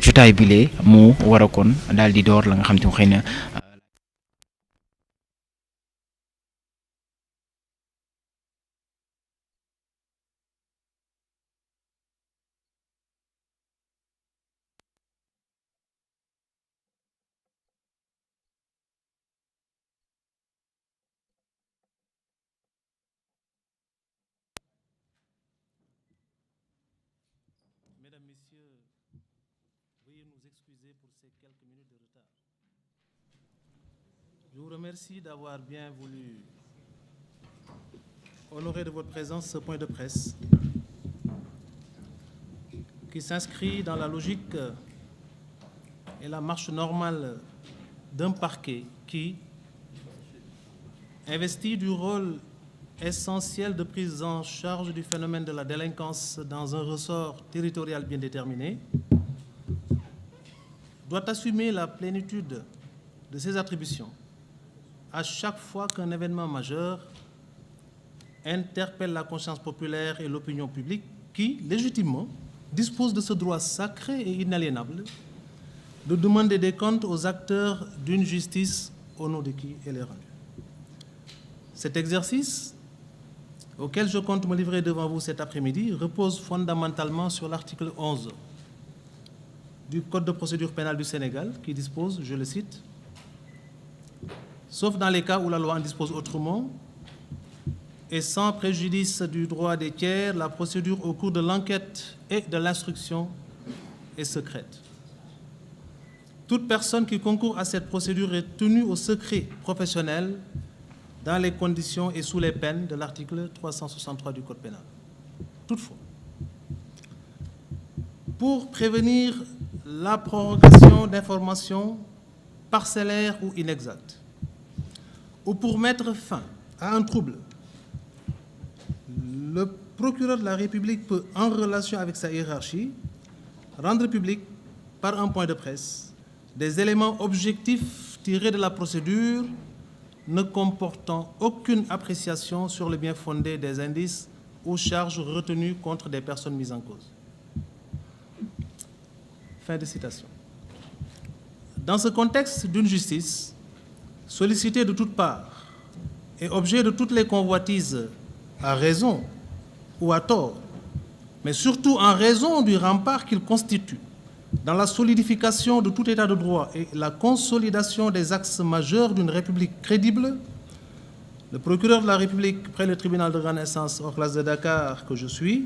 jotaay bile mu war a kon daal di door la nga xam te xëy na. Mesdames, Messieurs, veuillez nous excuser pour ces quelques minutes de retard. Je vous remercie d'avoir bien voulu honorer de votre présence ce point de presse qui s'inscrit dans la logique et la marche normale d'un parquet qui, investi du rôle essentiel de prise en charge du phénomène de la délinquance dans un ressort territorial bien déterminé, doit assumer la plénitude de ses attributions à chaque fois qu'un événement majeur interpelle la conscience populaire et l'opinion publique qui, légitimement, dispose de ce droit sacré et inaliénable de demander des comptes aux acteurs d'une justice au nom de qui elle est rendue. Cet exercice, auquel je compte me livrer devant vous cet après-midi, repose fondamentalement sur l'article 11 du Code de procédure pénale du Sénégal qui dispose, je le cite, « Sauf dans les cas où la loi en dispose autrement, et sans préjudice du droit des tiers, la procédure au cours de l'enquête et de l'instruction est secrète. Toute personne qui concourt à cette procédure est tenue au secret professionnel dans les conditions et sous les peines de l'article 363 du Code pénal. Toutefois, pour prévenir la prorogation d'informations parcellaires ou inexactes, ou pour mettre fin à un trouble, le procureur de la République peut, en relation avec sa hiérarchie, rendre public, par un point de presse, des éléments objectifs tirés de la procédure ne comportant aucune appréciation sur le bien fondé des indices ou charges retenues contre des personnes mises en cause. » Fin de citation. Dans ce contexte d'une justice sollicitée de toutes parts et objet de toutes les convoitises à raison ou à tort, mais surtout en raison du rempart qu'il constitue dans la solidification de tout état de droit et la consolidation des axes majeurs d'une République crédible, le procureur de la République près le tribunal de grande instance hors classe de Dakar que je suis,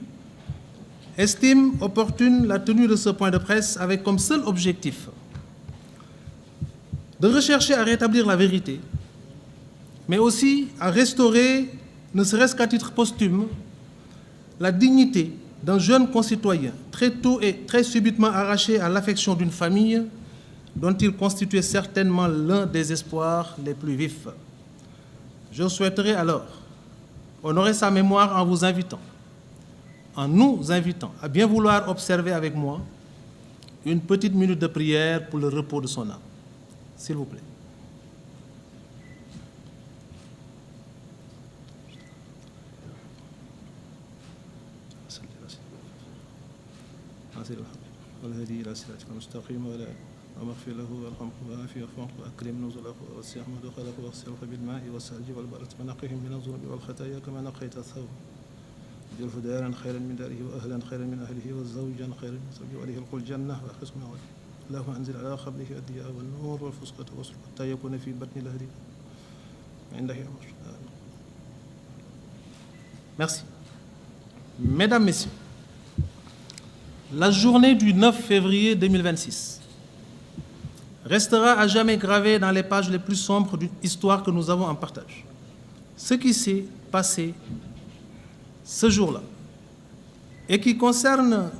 estime opportune la tenue de ce point de presse avec comme seul objectif de rechercher à rétablir la vérité, mais aussi à restaurer, ne serait-ce qu'à titre posthume, la dignité d'un jeune concitoyen très tôt et très subitement arraché à l'affection d'une famille dont il constituait certainement l'un des espoirs les plus vifs. Je souhaiterais alors honorer sa mémoire en vous invitant, en nous invitant à bien vouloir observer avec moi une petite minute de prière pour le repos de son âme. S'il vous plaît. والهدي إلى صراطك المستقيم ولا واغفر له وارحمه وعافيه واعف واكرم نزله ووسع مدخله واغسله بالماء والثلج والبرد ونقهم من الذنوب والخطايا كما نقيت الثوب اجعله دارا خيرا من داره واهلا خيرا من اهله وزوجا خيرا من زوجه وله القل الجنه واخرسنا وله اللهم انزل على قبره الضياء والنور والفسقة والصلح حتى يكون في بطن الهدي عنده امر. Merci. Mesdames, Messieurs, la journée du 9 février 2026 restera à jamais gravée dans les pages les plus sombres d'une histoire que nous avons en partage. Ce qui s'est passé ce jour-là et qui concerne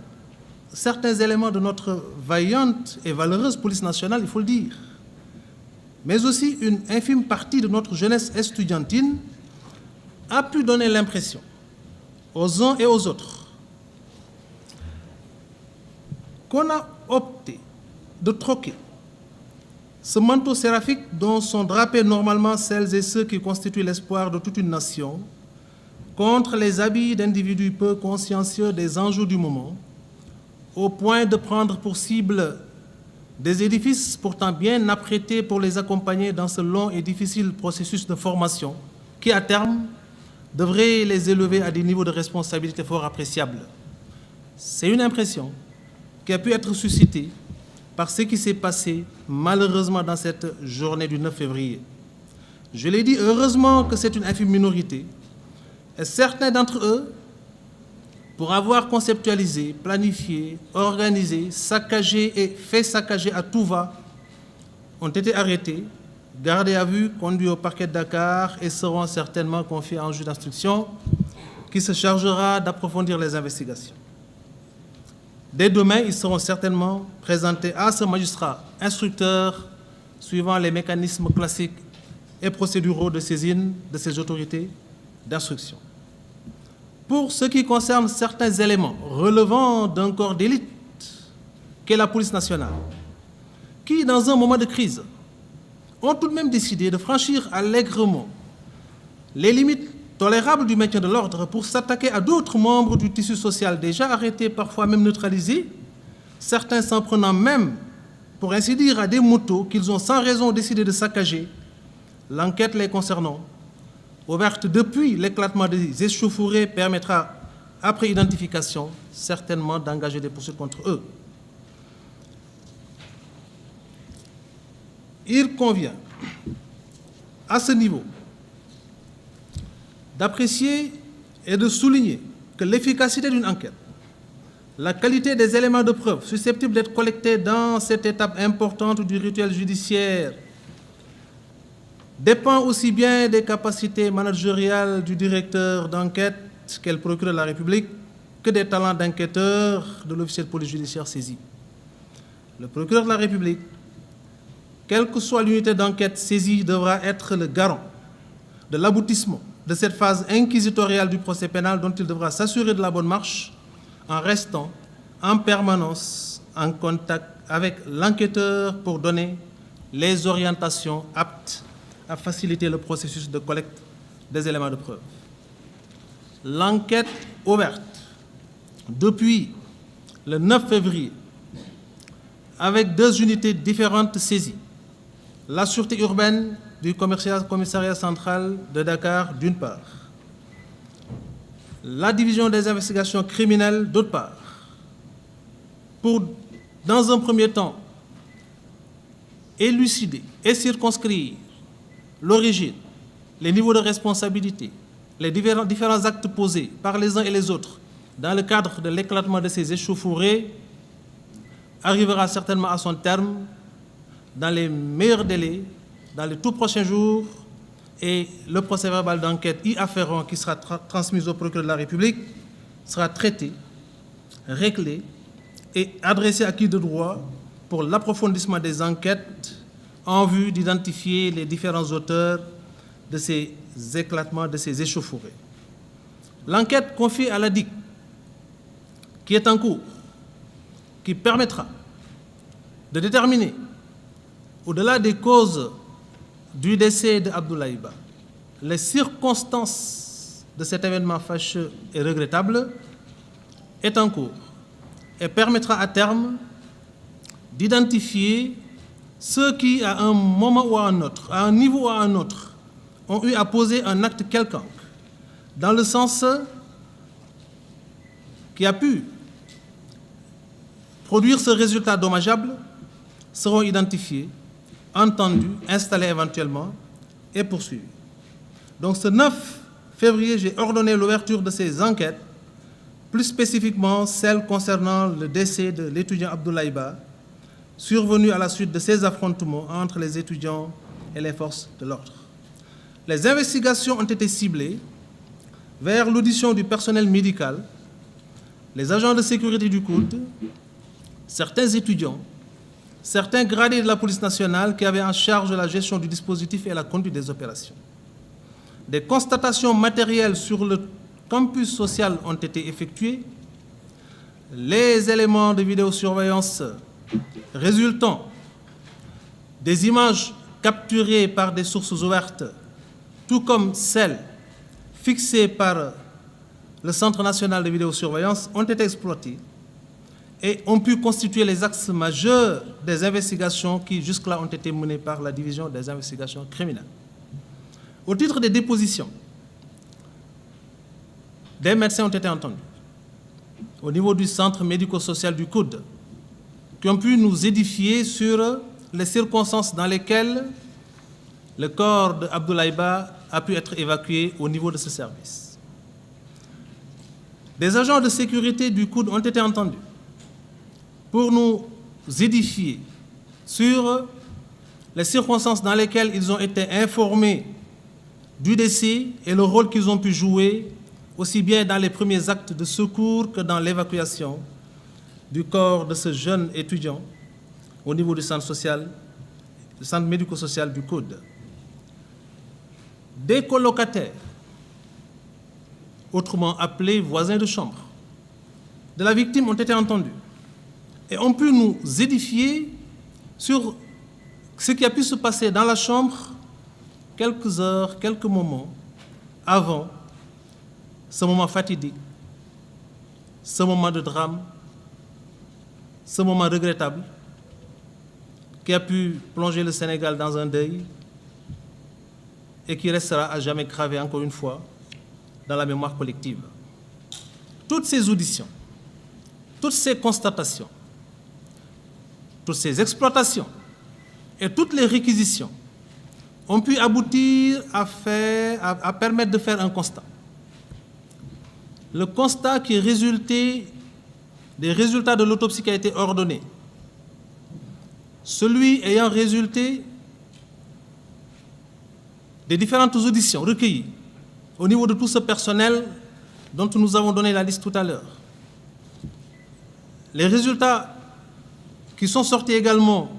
certains éléments de notre vaillante et valeureuse police nationale, il faut le dire, mais aussi une infime partie de notre jeunesse estudiantine, a pu donner l'impression aux uns et aux autres qu'on a opté de troquer ce manteau séraphique dont sont drapés normalement celles et ceux qui constituent l'espoir de toute une nation contre les habits d'individus peu consciencieux des enjeux du moment, au point de prendre pour cible des édifices pourtant bien apprêtés pour les accompagner dans ce long et difficile processus de formation qui, à terme, devrait les élever à des niveaux de responsabilité fort appréciables. C'est une impression qui a pu être suscitée par ce qui s'est passé malheureusement dans cette journée du 9 février. Je l'ai dit, heureusement que c'est une infime minorité, et certains d'entre eux, pour avoir conceptualisé, planifié, organisé, saccagé et fait saccager à tout va, ont été arrêtés, gardés à vue, conduits au parquet de Dakar et seront certainement confiés à un juge d'instruction qui se chargera d'approfondir les investigations. Dès demain, ils seront certainement présentés à ce magistrat instructeur suivant les mécanismes classiques et procéduraux de saisine de ces autorités d'instruction. Pour ce qui concerne certains éléments relevant d'un corps d'élite qu'est la police nationale, qui, dans un moment de crise, ont tout de même décidé de franchir allègrement les limites tolérables du maintien de l'ordre pour s'attaquer à d'autres membres du tissu social déjà arrêtés, parfois même neutralisés, certains s'en prenant même, pour ainsi dire, à des motos qu'ils ont sans raison décidé de saccager, l'enquête les concernant, ouverte depuis l'éclatement des échauffourées, permettra, après identification, certainement d'engager des poursuites contre eux. Il convient, à ce niveau, d'apprécier et de souligner que l'efficacité d'une enquête, la qualité des éléments de preuve susceptibles d'être collectés dans cette étape importante du rituel judiciaire dépend aussi bien des capacités managériales du directeur d'enquête qu'est le procureur de la République que des talents d'enquêteur de l'officier de police judiciaire saisi. Le procureur de la République, quelle que soit l'unité d'enquête saisie, devra être le garant de l'aboutissement de cette phase inquisitoriale du procès pénal dont il devra s'assurer de la bonne marche en restant en permanence en contact avec l'enquêteur pour donner les orientations aptes à faciliter le processus de collecte des éléments de preuve. L'enquête ouverte depuis le 9 février avec 2 unités différentes saisies, la sûreté urbaine du commissariat central de Dakar d'une part, la division des investigations criminelles d'autre part, pour, dans un premier temps, élucider et circonscrire l'origine, les niveaux de responsabilité, les différents actes posés par les uns et les autres dans le cadre de l'éclatement de ces échauffourées, arrivera certainement à son terme dans les meilleurs délais, dans les tout prochains jours, et le procès-verbal d'enquête y afférent qui sera transmis au procureur de la République sera traité, réglé et adressé à qui de droit pour l'approfondissement des enquêtes en vue d'identifier les différents auteurs de ces éclatements, de ces échauffourées. L'enquête confiée à la DIC, qui est en cours, qui permettra de déterminer, au-delà des causes du décès d'Abdoulaye Ba, les circonstances de cet événement fâcheux et regrettable, est en cours et permettra à terme d'identifier ceux qui, à un moment ou à un autre, à un niveau ou à un autre, ont eu à poser un acte quelconque, dans le sens qui a pu produire ce résultat dommageable, seront identifiés, entendus, installés éventuellement et poursuivis. Donc ce 9 février, j'ai ordonné l'ouverture de ces enquêtes, plus spécifiquement celles concernant le décès de l'étudiant Abdoulaye Ba, survenu à la suite de ces affrontements entre les étudiants et les forces de l'ordre. Les investigations ont été ciblées vers l'audition du personnel médical, les agents de sécurité du COUD, certains étudiants, certains gradés de la police nationale qui avaient en charge la gestion du dispositif et la conduite des opérations. Des constatations matérielles sur le campus social ont été effectuées. Les éléments de vidéosurveillance résultant des images capturées par des sources ouvertes, tout comme celles fixées par le Centre national de vidéosurveillance, ont été exploités et ont pu constituer les axes majeurs des investigations qui jusque-là ont été menées par la division des investigations criminelles. Au titre des dépositions, des médecins ont été entendus au niveau du centre médico-social du COUD, qui ont pu nous édifier sur les circonstances dans lesquelles le corps d'Abdoulaye Ba a pu être évacué au niveau de ce service. Des agents de sécurité du COUD ont été entendus pour nous édifier sur les circonstances dans lesquelles ils ont été informés du décès et le rôle qu'ils ont pu jouer, aussi bien dans les premiers actes de secours que dans l'évacuation du corps de ce jeune étudiant au niveau du centre médico-social du COUD. Des colocataires, autrement appelés voisins de chambre, de la victime ont été entendus et ont pu nous édifier sur ce qui a pu se passer dans la chambre quelques heures, quelques moments avant ce moment fatidique, ce moment de drame, ce moment regrettable qui a pu plonger le Sénégal dans un deuil et qui restera à jamais gravé, encore une fois, dans la mémoire collective. Toutes ces auditions, toutes ces constatations, toutes ces exploitations et toutes les réquisitions ont pu aboutir à permettre de faire un constat. Le constat qui est résulté des résultats de l'autopsie qui a été ordonnée, celui ayant résulté des différentes auditions recueillies au niveau de tout ce personnel dont nous avons donné la liste tout à l'heure. Les résultats qui sont sortis également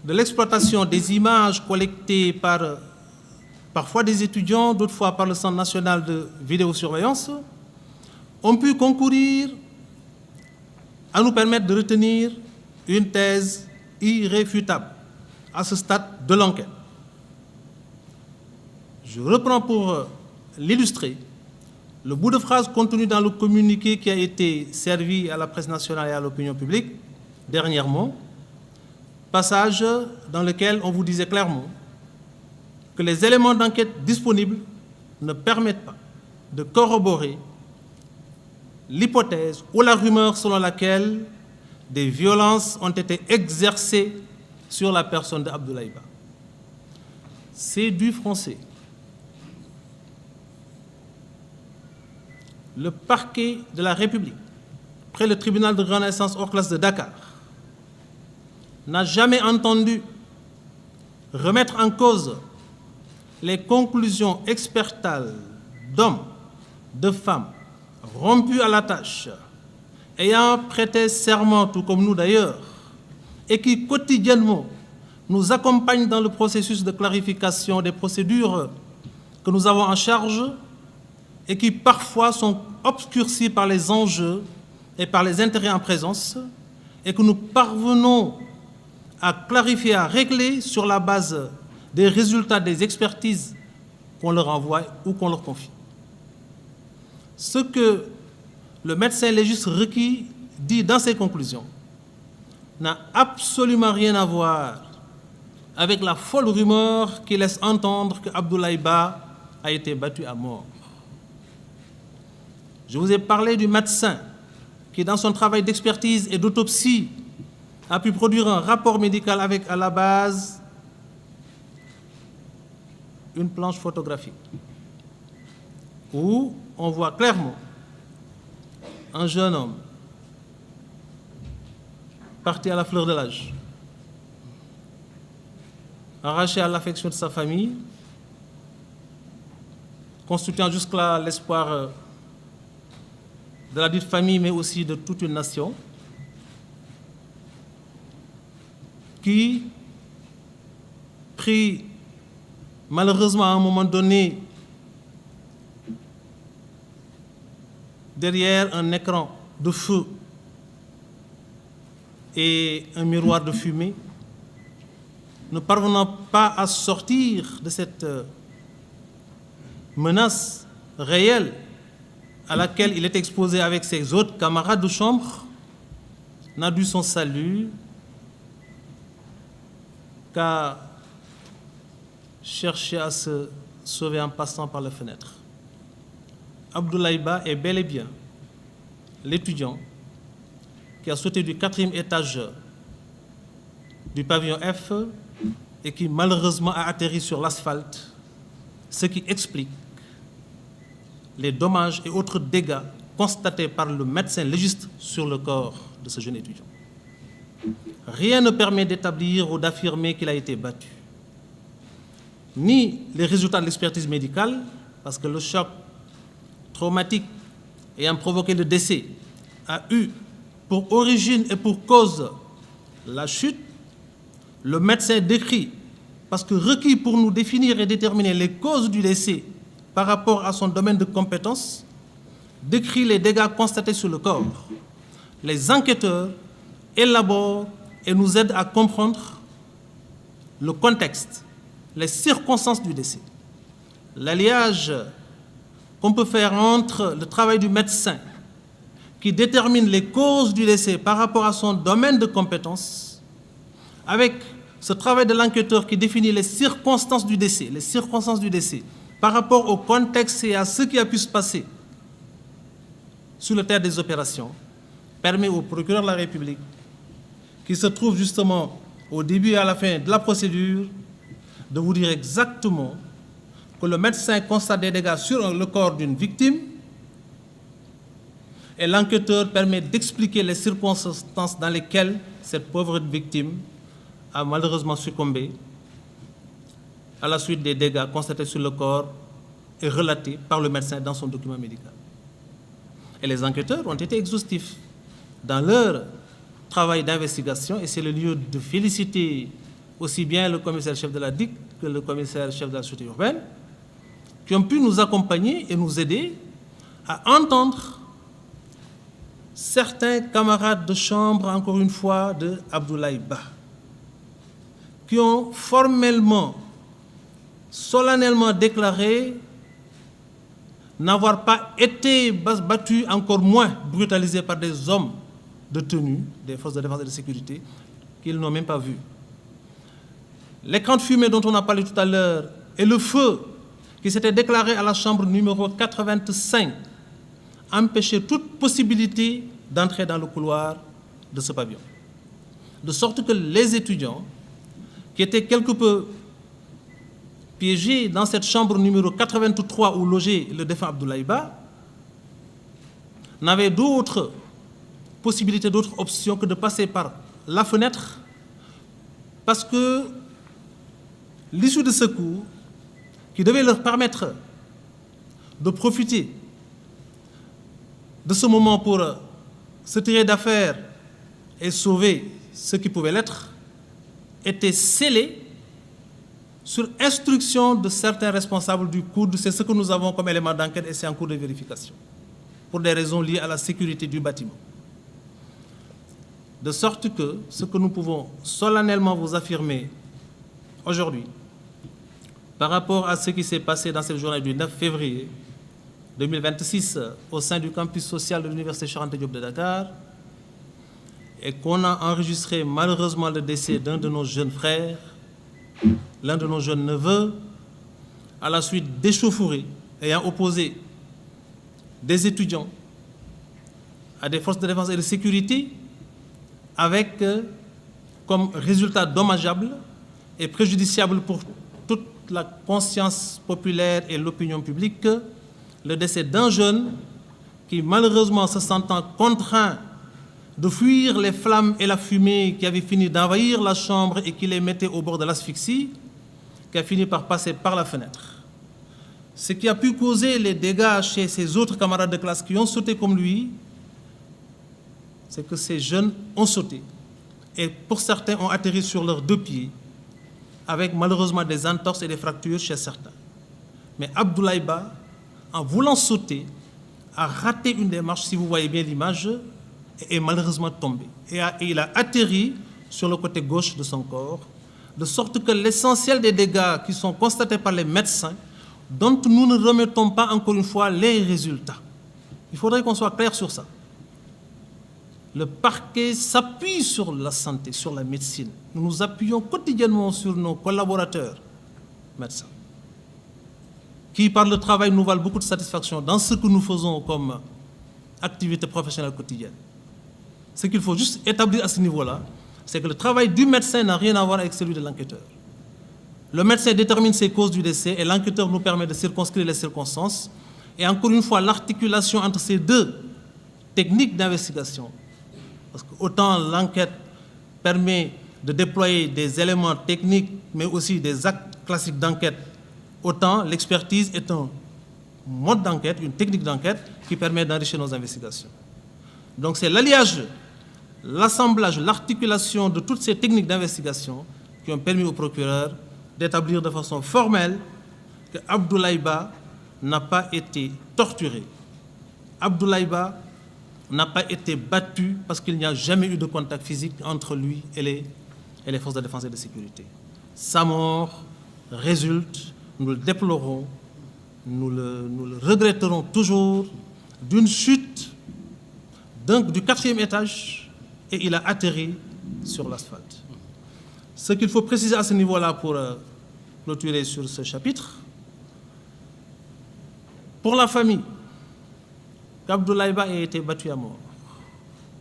de l'exploitation des images collectées par parfois des étudiants, d'autres fois par le Centre national de vidéosurveillance, ont pu concourir à nous permettre de retenir une thèse irréfutable à ce stade de l'enquête. Je reprends pour l'illustrer le bout de phrase contenu dans le communiqué qui a été servi à la presse nationale et à l'opinion publique dernièrement, passage dans lequel on vous disait clairement que les éléments d'enquête disponibles ne permettent pas de corroborer l'hypothèse ou la rumeur selon laquelle des violences ont été exercées sur la personne d'Abdoulaye Ba. C'est du français. Le parquet de la République, près le tribunal de grande instance hors classe de Dakar, n'a jamais entendu remettre en cause les conclusions expertales d'hommes, de femmes, rompus à la tâche, ayant prêté serment, tout comme nous d'ailleurs, et qui quotidiennement nous accompagnent dans le processus de clarification des procédures que nous avons en charge et qui parfois sont obscurcis par les enjeux et par les intérêts en présence, et que nous parvenons à clarifier, à régler sur la base des résultats des expertises qu'on leur envoie ou qu'on leur confie. Ce que le médecin légiste requis dit dans ses conclusions n'a absolument rien à voir avec la folle rumeur qui laisse entendre que Abdoulaye Ba a été battu à mort. Je vous ai parlé du médecin qui, dans son travail d'expertise et d'autopsie, a pu produire un rapport médical avec à la base une planche photographique où on voit clairement un jeune homme parti à la fleur de l'âge, arraché à l'affection de sa famille, constituant jusque-là l'espoir de la dite famille, mais aussi de toute une nation, qui, pris malheureusement à un moment donné derrière un écran de feu et un miroir de fumée, ne parvenant pas à sortir de cette menace réelle à laquelle il est exposé avec ses autres camarades de chambre, n'a dû son salut qu'à chercher à se sauver en passant par la fenêtre. Abdoulaye Ba est bel et bien l'étudiant qui a sauté du 4e étage du pavillon F et qui malheureusement a atterri sur l'asphalte, ce qui explique les dommages et autres dégâts constatés par le médecin légiste sur le corps de ce jeune étudiant. Rien ne permet d'établir ou d'affirmer qu'il a été battu. Ni les résultats de l'expertise médicale, parce que le choc traumatique ayant provoqué le décès a eu pour origine et pour cause la chute. Le médecin décrit, parce que requis pour nous définir et déterminer les causes du décès par rapport à son domaine de compétence, décrit les dégâts constatés sur le corps. Les enquêteurs élaborent et nous aident à comprendre le contexte, les circonstances du décès. L'alliage qu'on peut faire entre le travail du médecin qui détermine les causes du décès par rapport à son domaine de compétence avec ce travail de l'enquêteur qui définit les circonstances du décès par rapport au contexte et à ce qui a pu se passer sur le terrain des opérations, permet au procureur de la République, qui se trouve justement au début et à la fin de la procédure, de vous dire exactement que le médecin constate des dégâts sur le corps d'une victime et l'enquêteur permet d'expliquer les circonstances dans lesquelles cette pauvre victime a malheureusement succombé à la suite des dégâts constatés sur le corps et relatés par le médecin dans son document médical. Et les enquêteurs ont été exhaustifs dans leur travail d'investigation et c'est le lieu de féliciter aussi bien le commissaire-chef de la DIC que le commissaire-chef de la sûreté urbaine qui ont pu nous accompagner et nous aider à entendre certains camarades de chambre, encore une fois, de Abdoulaye Ba, qui ont formellement, solennellement déclaré n'avoir pas été battus, encore moins brutalisés par des hommes de tenue, des forces de défense et de sécurité, qu'ils n'ont même pas vus. L'écran de fumée dont on a parlé tout à l'heure et le feu qui s'était déclaré à la chambre numéro 85 empêchait toute possibilité d'entrer dans le couloir de ce pavillon. De sorte que les étudiants qui étaient quelque peu piégés dans cette chambre numéro 83 où logeait le défunt Abdoulaye Ba, n'avaient d'autre possibilité, d'autre option que de passer par la fenêtre parce que l'issue de secours qui devait leur permettre de profiter de ce moment pour se tirer d'affaire et sauver ce qui pouvait l'être, était scellé sur instruction de certains responsables du COUD. C'est ce que nous avons comme élément d'enquête et c'est en cours de vérification, pour des raisons liées à la sécurité du bâtiment. De sorte que ce que nous pouvons solennellement vous affirmer aujourd'hui, par rapport à ce qui s'est passé dans cette journée du 9 février 2026 au sein du campus social de l'Université Cheikh Anta Diop de Dakar, et qu'on a enregistré malheureusement le décès d'un de nos jeunes frères, l'un de nos jeunes neveux, à la suite d'échauffourées ayant opposé des étudiants à des forces de défense et de sécurité, avec comme résultat dommageable et préjudiciable pour toute la conscience populaire et l'opinion publique le décès d'un jeune qui, malheureusement, se sentant contraint de fuir les flammes et la fumée qui avaient fini d'envahir la chambre et qui les mettait au bord de l'asphyxie, qui a fini par passer par la fenêtre. Ce qui a pu causer les dégâts chez ses autres camarades de classe qui ont sauté comme lui, c'est que ces jeunes ont sauté et pour certains ont atterri sur leurs deux pieds avec malheureusement des entorses et des fractures chez certains. Mais Abdoulaye Ba, en voulant sauter, a raté une démarche, si vous voyez bien l'image, et est malheureusement tombé. Et il a atterri sur le côté gauche de son corps, de sorte que l'essentiel des dégâts qui sont constatés par les médecins, dont nous ne remettons pas encore une fois les résultats. Il faudrait qu'on soit clair sur ça. le parquet s'appuie sur la santé, sur la médecine. Nous nous appuyons quotidiennement sur nos collaborateurs médecins, qui par le travail nous valent beaucoup de satisfaction dans ce que nous faisons comme activité professionnelle quotidienne. Ce qu'il faut juste établir à ce niveau-là, c'est que le travail du médecin n'a rien à voir avec celui de l'enquêteur. Le médecin détermine ses causes du décès et l'enquêteur nous permet de circonscrire les circonstances. Et encore une fois, l'articulation entre ces deux techniques d'investigation, parce que autant l'enquête permet de déployer des éléments techniques, mais aussi des actes classiques d'enquête, autant l'expertise est un mode d'enquête, une technique d'enquête qui permet d'enrichir nos investigations. Donc c'est l'alliage, l'assemblage, l'articulation de toutes ces techniques d'investigation qui ont permis au procureur d'établir de façon formelle que Abdoulaye Ba n'a pas été torturé. Abdoulaye Ba n'a pas été battu parce qu'il n'y a jamais eu de contact physique entre lui et les forces de défense et de sécurité. Sa mort résulte, nous le déplorons, nous le regretterons toujours, d'une chute du 4e étage et il a atterri sur l'asphalte. Ce qu'il faut préciser à ce niveau-là pour clôturer sur ce chapitre, pour la famille, qu'Abdoulaye Ba ait été battu à mort,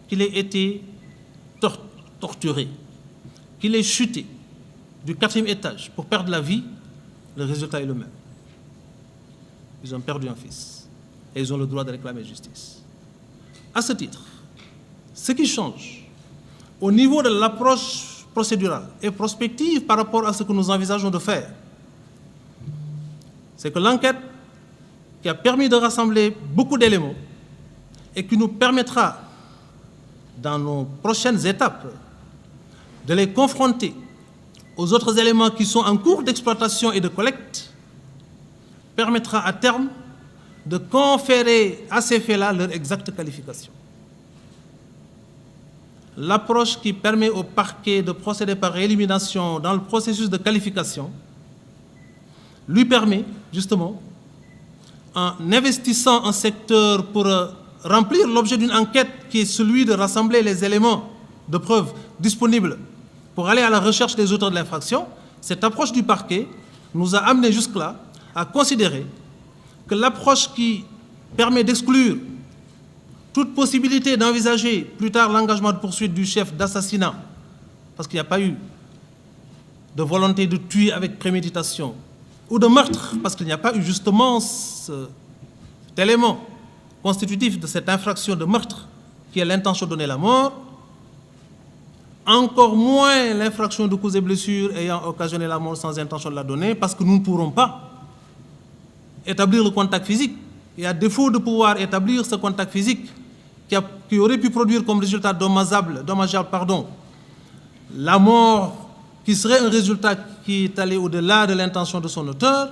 qu'il ait été torturé, qu'il ait chuté du 4e étage pour perdre la vie, le résultat est le même. Ils ont perdu un fils et ils ont le droit de réclamer justice. À ce titre, ce qui change au niveau de l'approche procédurale et prospective par rapport à ce que nous envisageons de faire, c'est que l'enquête qui a permis de rassembler beaucoup d'éléments et qui nous permettra, dans nos prochaines étapes, de les confronter aux autres éléments qui sont en cours d'exploitation et de collecte, permettra à terme de conférer à ces faits-là leur exacte qualification. L'approche qui permet au parquet de procéder par élimination dans le processus de qualification lui permet, justement, en investissant un secteur pour remplir l'objet d'une enquête qui est celui de rassembler les éléments de preuve disponibles pour aller à la recherche des auteurs de l'infraction, cette approche du parquet nous a amené jusque-là à considérer que l'approche qui permet d'exclure toute possibilité d'envisager plus tard l'engagement de poursuite du chef d'assassinat, parce qu'il n'y a pas eu de volonté de tuer avec préméditation, ou de meurtre, parce qu'il n'y a pas eu justement cet élément constitutif de cette infraction de meurtre qui est l'intention de donner la mort, encore moins l'infraction de coups et blessures ayant occasionné la mort sans intention de la donner, parce que nous ne pourrons pas établir le contact physique. Et à défaut de pouvoir établir ce contact physique qui aurait pu produire comme résultat dommageable, la mort qui serait un résultat qui est allé au-delà de l'intention de son auteur,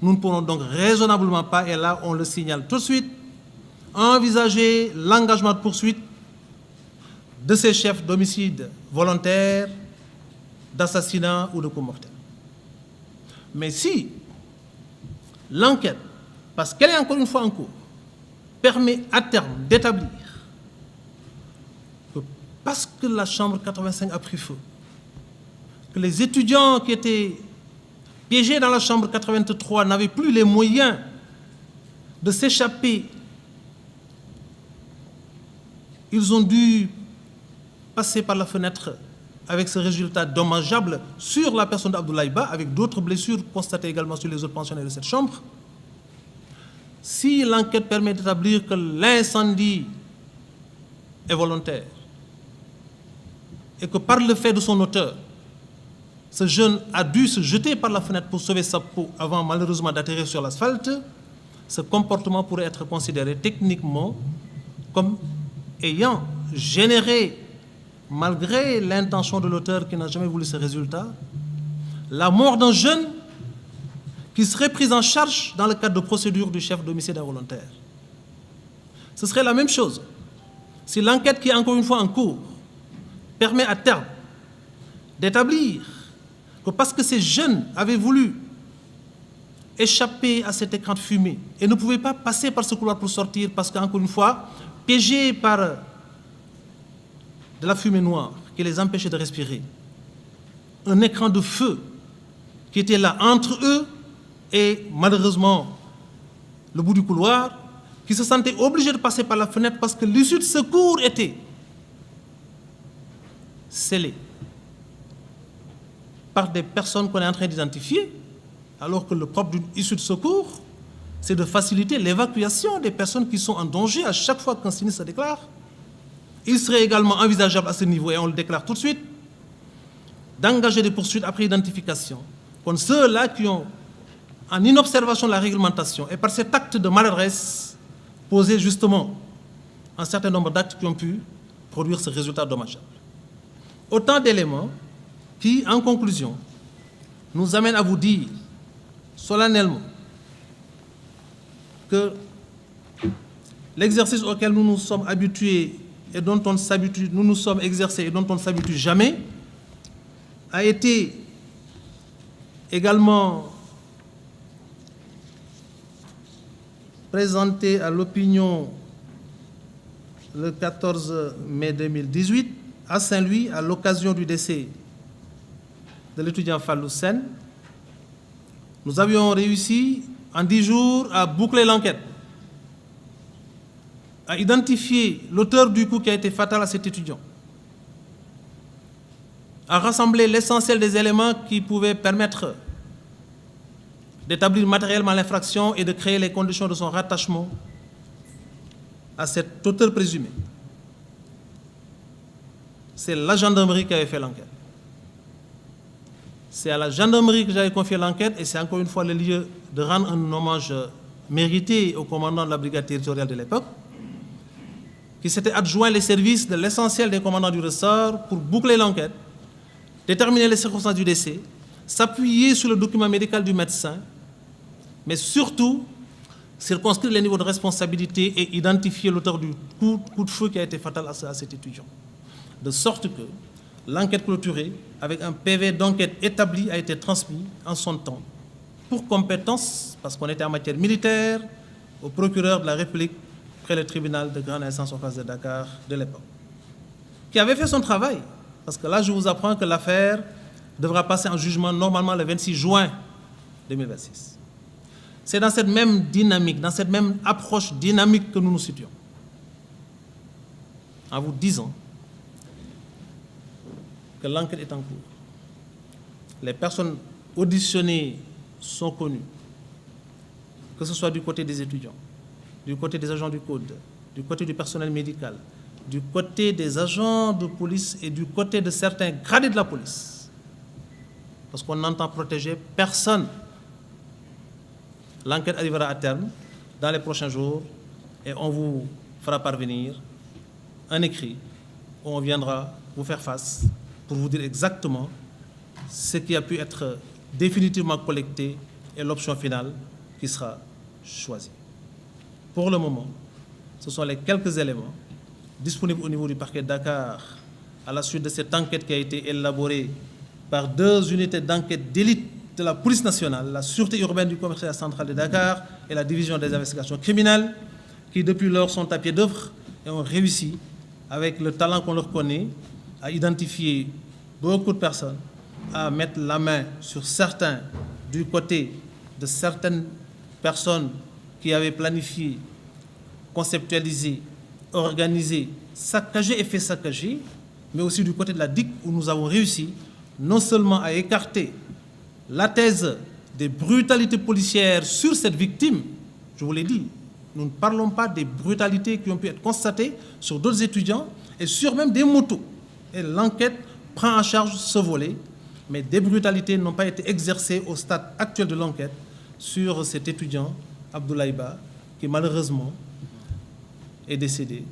nous ne pourrons donc raisonnablement pas, et là on le signale tout de suite, envisager l'engagement de poursuite de ces chefs d'homicide volontaire, d'assassinat ou de coup mortel. Mais si l'enquête, parce qu'elle est encore une fois en cours, permet à terme d'établir que parce que la chambre 85 a pris feu, que les étudiants qui étaient piégés dans la chambre 83 n'avaient plus les moyens de s'échapper, ils ont dû passer par la fenêtre avec ce résultat dommageable sur la personne d'Abdoulaye Ba, avec d'autres blessures constatées également sur les autres pensionnaires de cette chambre. Si l'enquête permet d'établir que l'incendie est volontaire et que par le fait de son auteur, ce jeune a dû se jeter par la fenêtre pour sauver sa peau avant malheureusement d'atterrir sur l'asphalte, ce comportement pourrait être considéré techniquement comme ayant généré, malgré l'intention de l'auteur qui n'a jamais voulu ce résultat, la mort d'un jeune qui serait pris en charge dans le cadre de procédure du chef d'homicide involontaire. Ce serait la même chose si l'enquête qui est encore une fois en cours permet à terme d'établir que parce que ces jeunes avaient voulu échapper à cet écran de fumée et ne pouvaient pas passer par ce couloir pour sortir parce qu'encore une fois, piégés par de la fumée noire qui les empêchait de respirer, un écran de feu qui était là entre eux et malheureusement le bout du couloir, qui se sentaient obligés de passer par la fenêtre parce que l'issue de secours était scellée par des personnes qu'on est en train d'identifier, alors que le propre d'une issue de secours, c'est de faciliter l'évacuation des personnes qui sont en danger à chaque fois qu'un sinistre se déclare. Il serait également envisageable à ce niveau, et on le déclare tout de suite, d'engager des poursuites après identification contre ceux-là qui ont, en inobservation de la réglementation et par cet acte de maladresse, posé justement un certain nombre d'actes qui ont pu produire ce résultat dommageable. Autant d'éléments qui, en conclusion, nous amènent à vous dire solennellement que l'exercice auquel nous nous sommes habitués et dont on s'habitue, nous nous sommes exercés et dont on ne s'habitue jamais, a été également présenté à l'opinion le 14 mai 2018 à Saint-Louis à l'occasion du décès de l'étudiant Fallou Sène. Nous avions réussi en 10 jours à boucler l'enquête, à identifier l'auteur du coup qui a été fatal à cet étudiant, à rassembler l'essentiel des éléments qui pouvaient permettre d'établir matériellement l'infraction et de créer les conditions de son rattachement à cet auteur présumé. C'est la gendarmerie qui avait fait l'enquête. C'est à la gendarmerie que j'avais confié l'enquête et c'est encore une fois le lieu de rendre un hommage mérité au commandant de la brigade territoriale de l'époque, qui s'était adjoint les services de l'essentiel des commandants du ressort pour boucler l'enquête, déterminer les circonstances du décès, s'appuyer sur le document médical du médecin, mais surtout circonscrire les niveaux de responsabilité et identifier l'auteur du coup de feu qui a été fatal à cet étudiant. De sorte que l'enquête clôturée, avec un PV d'enquête établi, a été transmis en son temps, pour compétence, parce qu'on était en matière militaire, au procureur de la République près le tribunal de grande instance en face de Dakar de l'époque, qui avait fait son travail, parce que là je vous apprends que l'affaire devra passer en jugement normalement le 26 juin 2026. C'est dans cette même dynamique, dans cette même approche dynamique que nous nous situons, en vous disant que l'enquête est en cours. Les personnes auditionnées sont connues, que ce soit du côté des étudiants, du côté des agents du code, du côté du personnel médical, du côté des agents de police et du côté de certains gradés de la police. Parce qu'on n'entend protéger personne. L'enquête arrivera à terme dans les prochains jours et on vous fera parvenir un écrit où on viendra vous faire face pour vous dire exactement ce qui a pu être définitivement collecté et l'option finale qui sera choisie. Pour le moment, ce sont les quelques éléments disponibles au niveau du parquet de Dakar à la suite de cette enquête qui a été élaborée par 2 unités d'enquête d'élite de la police nationale, la sûreté urbaine du commissariat central de Dakar et la division des investigations criminelles, qui depuis lors sont à pied d'œuvre et ont réussi, avec le talent qu'on leur connaît, à identifier beaucoup de personnes, à mettre la main sur certains du côté de certaines personnes qui avaient planifié, conceptualisé, organisé, saccagé et fait saccager, mais aussi du côté de la DIC où nous avons réussi non seulement à écarter la thèse des brutalités policières sur cette victime, je vous l'ai dit, nous ne parlons pas des brutalités qui ont pu être constatées sur d'autres étudiants et sur même des motos. Et l'enquête prend en charge ce volet, mais des brutalités n'ont pas été exercées au stade actuel de l'enquête sur cet étudiant, Abdoulaye Ba, qui malheureusement est décédé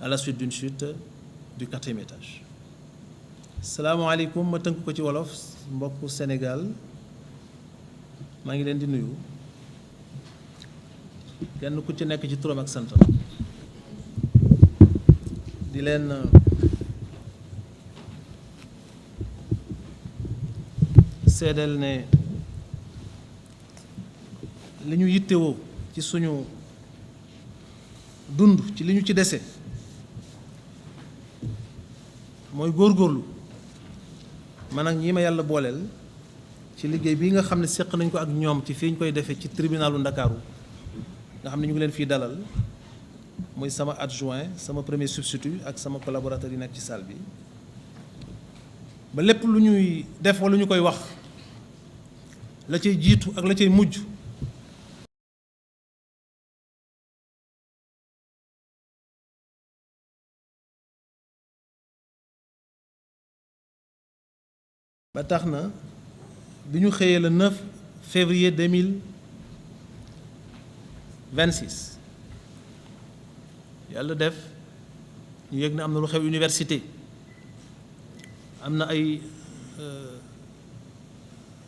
à la suite d'une chute du 4e étage. Salam alaikum, ma tënk ko ci wolof mbokku Sénégal maa ngi leen di nuyu kenn ku ci nekk ci turam ak santam di leen seedeel ne li ñu yittewoo ci suñu dund ci li ñu ci dese mooy góorgóorlu man ak ñi ma yàlla booleel ci liggéey bii nga xam ne seq nañ ko ak ñoom ci fii ñu koy defee ci tribunalu Ndakaaru nga xam ne ñu ngi leen fii dalal muy sama adjoint sama premier substitut ak sama collaborateur yi nekk ci salle bi ba lépp lu ñuy def wala ñu koy wax la cay jiitu ak la cay mujj ba tax na bi ñu xëyee le 9 février 2026 yàlla def ñu yëg na am na lu xew université am na ay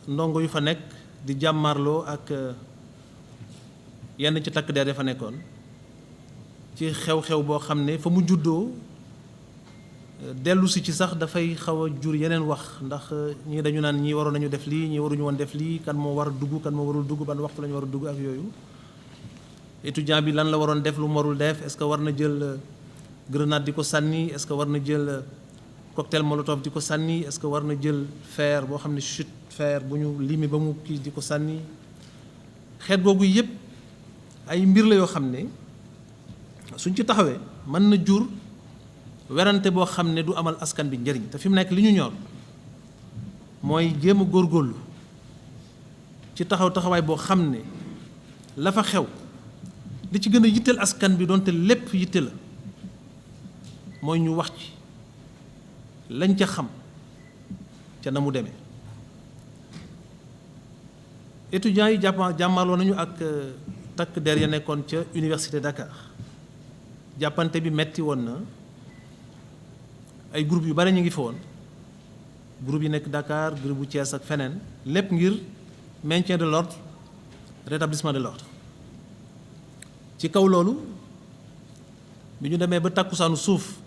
ndongo yu fa nekk di jàmmarloo ak yenn ci takk der ya fa nekkoon ci xew-xew boo xam ne fa mu juddoo dellu si ci sax dafay xaw a jur yeneen wax ndax ñii dañu naan ñii waroon nañu def lii ñii waruñu woon def lii kan moo war a dugg kan moo warul dugg ban waxtu la ñu war a dugg ak yooyu étudiant bi lan la waroon def lu mu warul def est-ce que war na jël grenade di ko sànni est-ce que war na jël cocktail molotov di ko sànni est-ce que war na jël fer boo xam ne chute fer bu ñu limi ba mu kii di ko sànni xeet googu yëpp ay mbir la yoo xam ne suñ ci taxawee mën na jur werante boo xam ne du amal askan bi njëriñ te fi mu nekk li ñu ñor mooy jéem a góorgóorlu ci taxawaay boo xam ne la fa xew li ci gën a yitteel askan bi doonte lépp yitte la mooy ñu wax ci lañ ca xam ca na mu demee étudiants yi jàmmarloo nañu ak takk der ya nekkoon ca université Dakar jàppante bi metti woon na ay groupe yu bari ñu ngi fa woon groupe yi nekk Dakar groupe bu Thiès ak feneen lépp ngir maintien de l'ordre rétablissement de l'ordre ci kaw loolu bi ñu demee ba takkusaanu suuf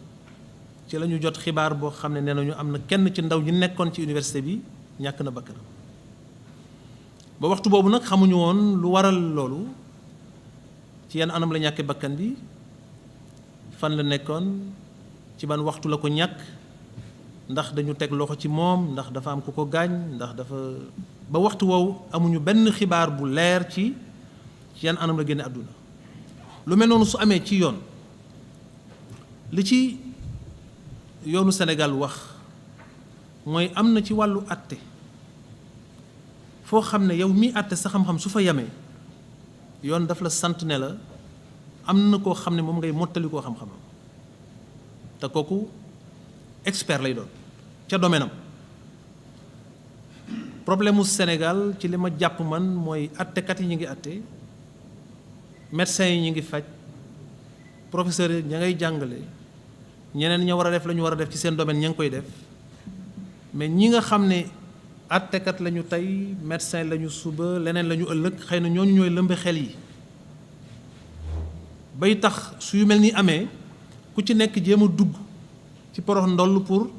ci la ñu jot xibaar boo xam ne nee nañu am na kenn ci ndaw ñi nekkoon ci université bi ñàkk na bakkanam ba waxtu boobu nag xamuñu woon lu waral loolu ci yenn anam la ñàkkee bakkan bi fan la nekkoon ci ban waxtu la ko ñàkk ndax dañu teg loxo ci moom ndax dafa am ku ko gaañ ndax dafa ba waxtu woowu amuñu benn xibaar bu leer ci yan anam la génne àdduna lu mel noonu su amee ci yoon li ci yoonu Sénégal wax mooy am na ci wàllu àtte foo xam ne yow mii àtte sa xam-xam su fa yamee yoon daf la sant ne la am na koo xam ne moom ngay mottali koo xam-xamam te kooku expert lay doon ca domaine am problème mu Sénégal ci li ma jàpp man mooy àttekat yi ñu ngi àtte médecins yi ñu ngi faj professeurs yi ña ngay jàngale ñeneen ña war a def la ñu war a def ci seen domaine ña ngi koy def mais ñi nga xam ne àttekat la ñu tey médecin la ñu suba leneen la ñu ëllëg xëy na ñooñu ñooy lëmbe xel yi bay tax su yu mel ni amee ku ci nekk jéem a dugg ci porox ndoll pour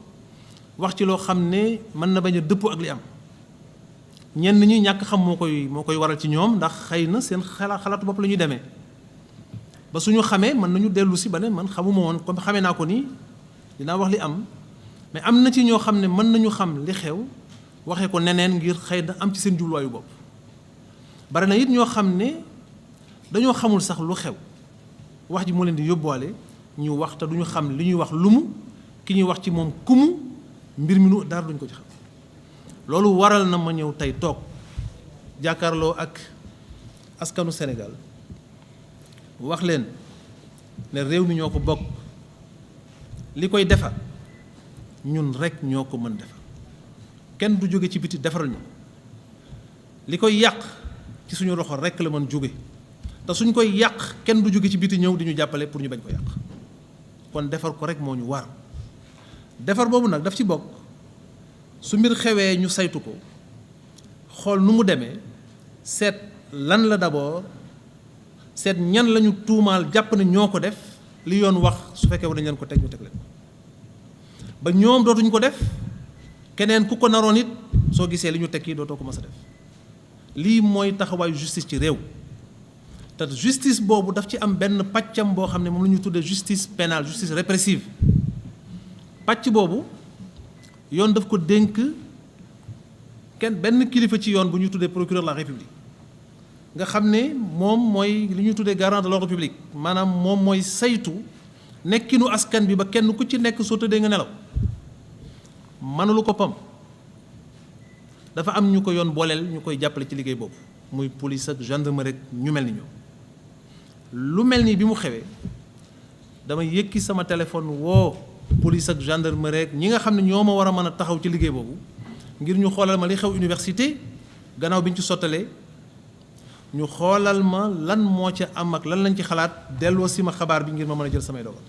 wax ci loo xam ne mën na bañ a dëppoo ak li am ñenn ñi ñàkk xam moo koy waral ci ñoom ndax xëy na seen xalaatu bopp la ñuy demee ba suñu xamee mën nañu dellu si ba ne man xamuma woon comme xamee naa ko nii dinaa wax li am mais am na ci ñoo xam ne mën nañu xam li xew waxee ko neneen ngir xëy na am ci seen jubluwaayu bopp bari na it ñoo xam ne dañoo xamul sax lu xew wax ji moo leen di yóbbuwaale ñu wax te duñu xam li ñuy wax lumu ki ñuy wax ci moom kumu mbir mi nu dara duñ ko ci xam loolu waral na ma ñëw tey toog jàkkaarloo ak askanu Sénégal wax leen ne réew mi ñoo ko bokk li koy defar ñun rekk ñoo ko mën defar kenn du jóge ci biti defaral ñu li koy yàq ci suñu loxo rekk la mën jóge te suñ koy yàq kenn du jóge ci biti ñëw di ñu jàppale pour ñu bañ ko yàq kon defar ko rekk moo ñu war defar boobu nag daf ci bokk su mbir xewee ñu saytu ko xool nu mu demee seet lan la d'abord seet ñan lañu tuumaal jàpp ne ñoo ko def li yoon wax su fekkee war nañ leen ko teg ñu teg leen ba ñoom dootuñ ko def keneen ku ko naroon it soo gisee li ñu teg kii dootoo ko mës a def lii mooy taxawaayu justice ci réew te justice boobu daf ci am benn pàccam boo xam ne moom la ñu tuddee justice pénale justice répressive pàcc boobu yoon daf ko dénk benn kilifa ci yoon bu ñu tuddee procureur de la République nga xam ne moom mooy li ñu tuddee garant de l'ordre public maanaam moom mooy saytu nekkinu askan bi ba kenn ku ci nekk soo tëddee nga nelaw mënalu ko pam dafa am ñu ko yoon booleel ñu koy jàppale ci liggéey boobu muy police ak gendarmerie rek ñu mel ni ñoom lu mel ni bi mu xewee dama yëkki sama téléphone woo police ak gendarmerie rek ñi nga xam ne ñoo ma war a mën a taxaw ci liggéey boobu ngir ñu xoolal ma li xew université gannaaw bi ñu ci sottalee ñu xoolal ma lan moo ca am ak lan lañ ci xalaat delloo si ma xabaar bi ngir ma mën a jël samay dogal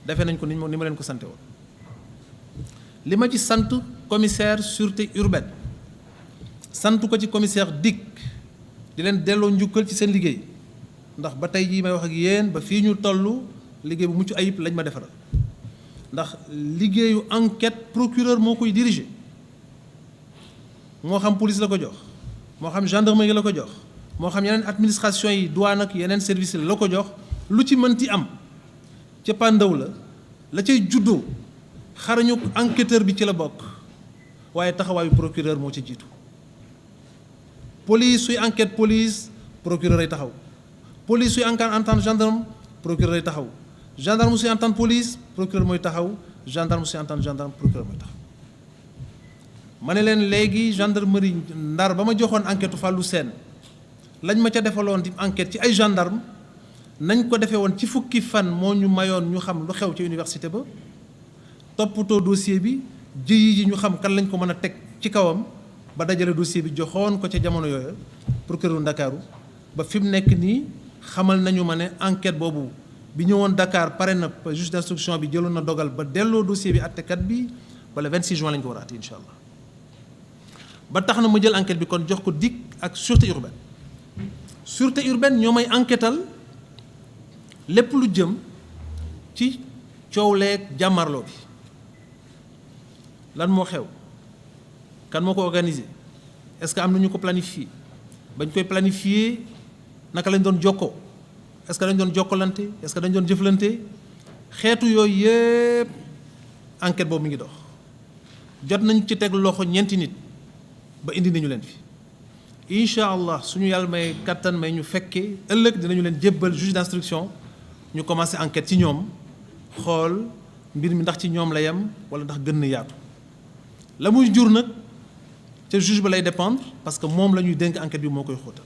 defee nañ ko ni ma leen ko sante woon li ma ci sant commissaire sûreté urbaine sant ko ci commissaire DIC di leen delloo njukkal ci seen liggéey ndax ba tey jii may wax ak yéen ba fii ñu toll liggéey bu mucc ayib lañ ma defaral ndax liggéeyu enquête procureur moo koy diriger moo xam police la ko jox moo xam gendarmerie la ko jox moo xam yeneen administration yi douane ak yeneen service la ko jox lu ci mënti am ca pàndaw la cay juddoo xarañu enquêteur bi ci la bokk waaye taxawaayu procureur moo ci jiitu police suy enquête police procureur ay taxaw police suy entente gendarme procureur ay taxaw gendarme suy entente police procureur mooy taxaw gendarme suy entente gendarme procureur mooy taxaw ma ne leen léegi gendarmerie Ndar ba ma joxoon enquête Fallou Sène lañ ma ca defaloon di enquête ci ay gendarme nañ ko defee woon ci fukki fan moo ñu mayoon ñu xam lu xew ci université ba toppatoo dossier bi jëyi ji ñu xam kan lañ ko mën a teg ci kawam ba dajale dossier bi joxoon ko ca jamono yooyu procureur Ndakaaru ba fi mu nekk nii xamal nañu ma ne enquête boobu bi ñëwoon Dakar pare na juge d'instruction bi jëloon na dogal ba delloo dossier bi àttekat bi ba le 26 juin lañ ko war a àtte incha allah ba tax na ma jël enquête bi kon jox ko DIC ak sûreté urbaine sûreté urbaine ñoo may enquêtal lépp lu jëm ci coow leeg jàmmarloo bi lan moo xew kan moo ko organisé est-ce que am na ñu ko planifié bañ koy planifié naka lañ doon jokkoo est-ce que dañ doon jokkalante est-ce que dañ doon jëflante xeetu yooyu yëpp enquête boobu mi ngi dox jot nañ ci teg loxo ñeenti nit ba indi nañu leen fi incha allah suñu yàlla may kattan may ñu fekkee ëllëg dinañu leen jébbal juge d'instruction ñu commencé enquête ci ñoom xool mbir mi ndax ci ñoom la yem wala ndax gën na yaatu la muy jur nag ca juge ba lay dépendre parce que moom la ñuy dénk enquête bi moo koy xóotal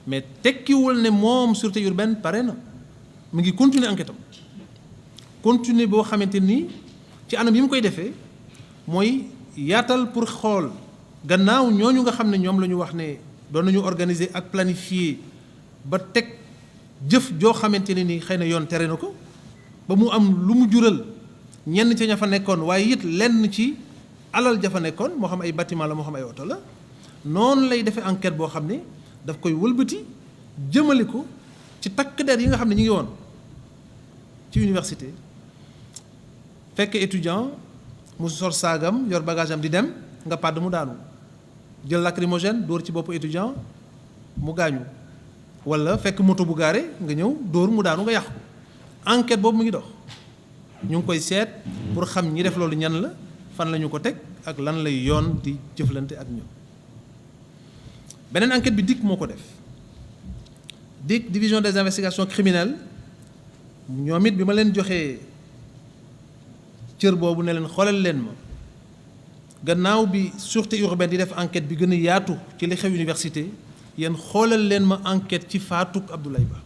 mais tekkiwul ne moom sûreté urbaine pare na mu ngi continuer enquête am continuer boo xamante ni ci anam yi mu koy defee mooy yaatal pour xool gannaaw ñooñu nga xam ne ñoom la ñu wax ne doon nañu organiser ak planifier ba teg jëf joo xamante ne ni xëy na yoon tere na ko ba mu am lu mu jural ñenn ca ña fa nekkoon waaye it lenn ci alal ja fa nekkoon moo xam ay bâtiment la moo xam ay oto la noonu lay defee enquête boo xam ne daf koy wëlbati jëmale ko ci takk der yi nga xam ne ñu ngi woon ci université fekk étudiant mu sor saagam yor bagage am di dem nga pàdd mu daanu jël lacrymogène dóor ci boppu étudiant mu gaañu wala fekk moto bu gaare nga ñëw dóor mu daanu nga yàq ko enquête boobu mu ngi dox ñu ngi koy seet pour xam ñi def loolu ñan la fan la ñu ko teg ak lan lay yoon di jëflante ak ñoom beneen enquête bi DIC moo ko def DIC division des investigations criminelles ñoom it bi ma leen joxee cër boobu ne leen xoolal leen ma gannaaw bi sûreté urbaine di def enquête bi gën a yaatu ci li xew université yéen xoolal leen ma enquête ci faatuk Abdoulaye Ba